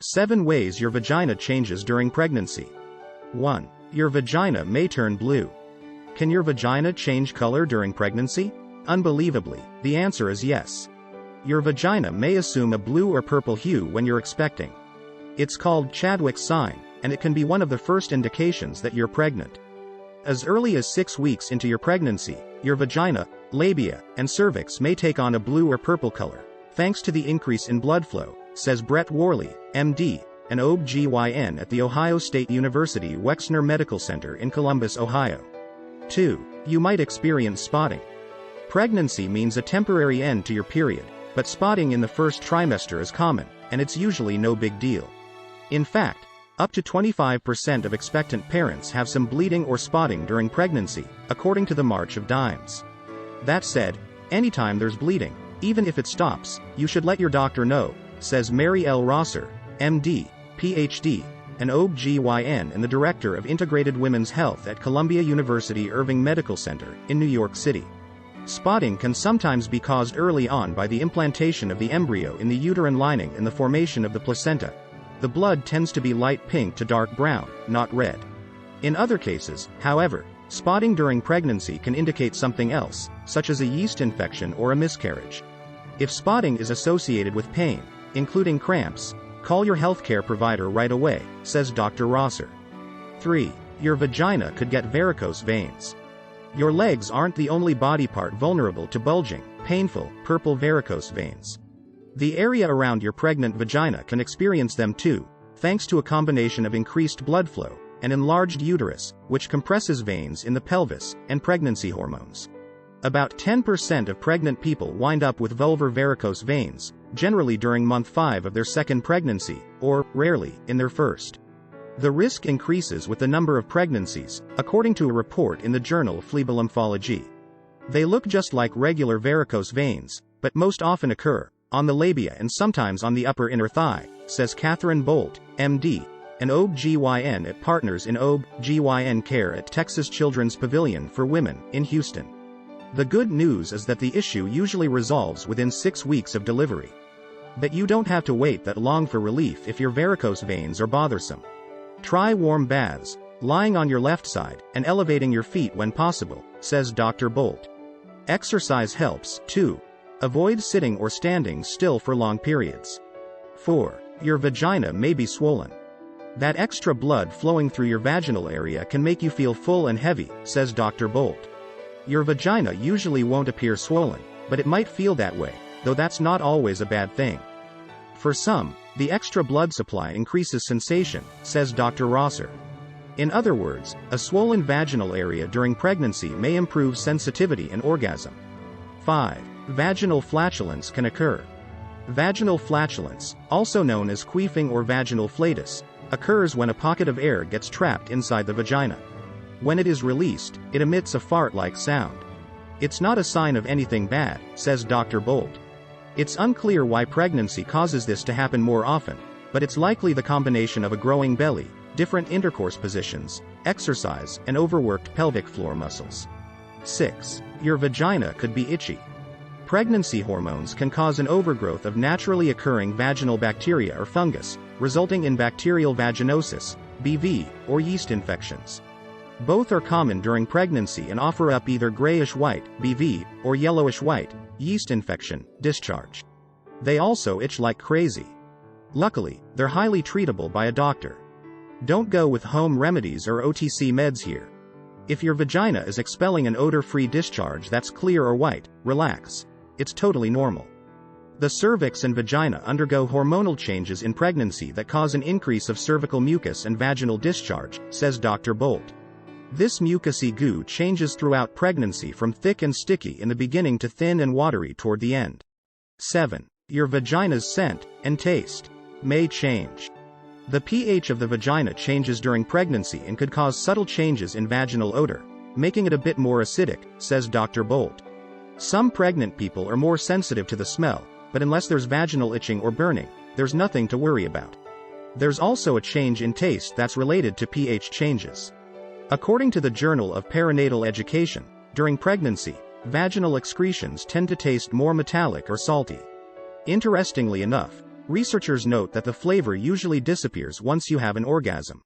7 ways your vagina changes during pregnancy. 1. Your vagina may turn blue. Can your vagina change color during pregnancy? Unbelievably, the answer is yes. Your vagina may assume a blue or purple hue when you're expecting. It's called Chadwick's sign, and it can be one of the first indications that you're pregnant. As early as 6 weeks into your pregnancy, your vagina, labia, and cervix may take on a blue or purple color, thanks to the increase in blood flow, says Brett Worley, M.D., an OB-GYN at The Ohio State University Wexner Medical Center in Columbus, Ohio. 2. You might experience spotting. Pregnancy means a temporary end to your period, but spotting in the first trimester is common, and it's usually no big deal. In fact, up to 25% of expectant parents have some bleeding or spotting during pregnancy, according to the March of Dimes. That said, anytime there's bleeding, even if it stops, you should let your doctor know, says Mary L. Rosser, M.D., Ph.D., an OB-GYN and the Director of Integrated Women's Health at Columbia University Irving Medical Center, in New York City. Spotting can sometimes be caused early on by the implantation of the embryo in the uterine lining and the formation of the placenta. The blood tends to be light pink to dark brown, not red. In other cases, however, spotting during pregnancy can indicate something else, such as a yeast infection or a miscarriage. If spotting is associated with pain, including cramps, call your healthcare provider right away, says Dr. Rosser. 3. Your vagina could get varicose veins. Your legs aren't the only body part vulnerable to bulging, painful, purple varicose veins. The area around your pregnant vagina can experience them too, thanks to a combination of increased blood flow, and enlarged uterus, which compresses veins in the pelvis, and pregnancy hormones. About 10% of pregnant people wind up with vulvar varicose veins, generally during month 5 of their second pregnancy, or, rarely, in their first. The risk increases with the number of pregnancies, according to a report in the journal Phlebolemphology. They look just like regular varicose veins, but most often occur on the labia and sometimes on the upper inner thigh, says Catherine Bolt, M.D., an OB-GYN at Partners in OB-GYN Care at Texas Children's Pavilion for Women, in Houston. The good news is that the issue usually resolves within 6 weeks of delivery. But you don't have to wait that long for relief if your varicose veins are bothersome. Try warm baths, lying on your left side, and elevating your feet when possible, says Dr. Bolt. Exercise helps, too. Avoid sitting or standing still for long periods. 4. Your vagina may be swollen. That extra blood flowing through your vaginal area can make you feel full and heavy, says Dr. Bolt. Your vagina usually won't appear swollen, but it might feel that way, though that's not always a bad thing. For some, the extra blood supply increases sensation, says Dr. Rosser. In other words, a swollen vaginal area during pregnancy may improve sensitivity and orgasm. 5. Vaginal flatulence can occur. Vaginal flatulence, also known as queefing or vaginal flatus, occurs when a pocket of air gets trapped inside the vagina. When it is released, it emits a fart-like sound. It's not a sign of anything bad, says Dr. Bolt. It's unclear why pregnancy causes this to happen more often, but it's likely the combination of a growing belly, different intercourse positions, exercise, and overworked pelvic floor muscles. 6. Your vagina could be itchy. Pregnancy hormones can cause an overgrowth of naturally occurring vaginal bacteria or fungus, resulting in bacterial vaginosis, BV, or yeast infections. Both are common during pregnancy and offer up either grayish-white, BV, or yellowish-white, yeast infection, discharge. They also itch like crazy. Luckily, they're highly treatable by a doctor. Don't go with home remedies or OTC meds here. If your vagina is expelling an odor-free discharge that's clear or white, relax. It's totally normal. The cervix and vagina undergo hormonal changes in pregnancy that cause an increase of cervical mucus and vaginal discharge, says Dr. Bolt. This mucousy goo changes throughout pregnancy from thick and sticky in the beginning to thin and watery toward the end. 7. Your vagina's scent and taste may change. The pH of the vagina changes during pregnancy and could cause subtle changes in vaginal odor, making it a bit more acidic, says Dr. Bolt. Some pregnant people are more sensitive to the smell, but unless there's vaginal itching or burning, there's nothing to worry about. There's also a change in taste that's related to pH changes. According to the Journal of Perinatal Education, during pregnancy, vaginal excretions tend to taste more metallic or salty. Interestingly enough, Researchers note that the flavor usually disappears once you have an orgasm.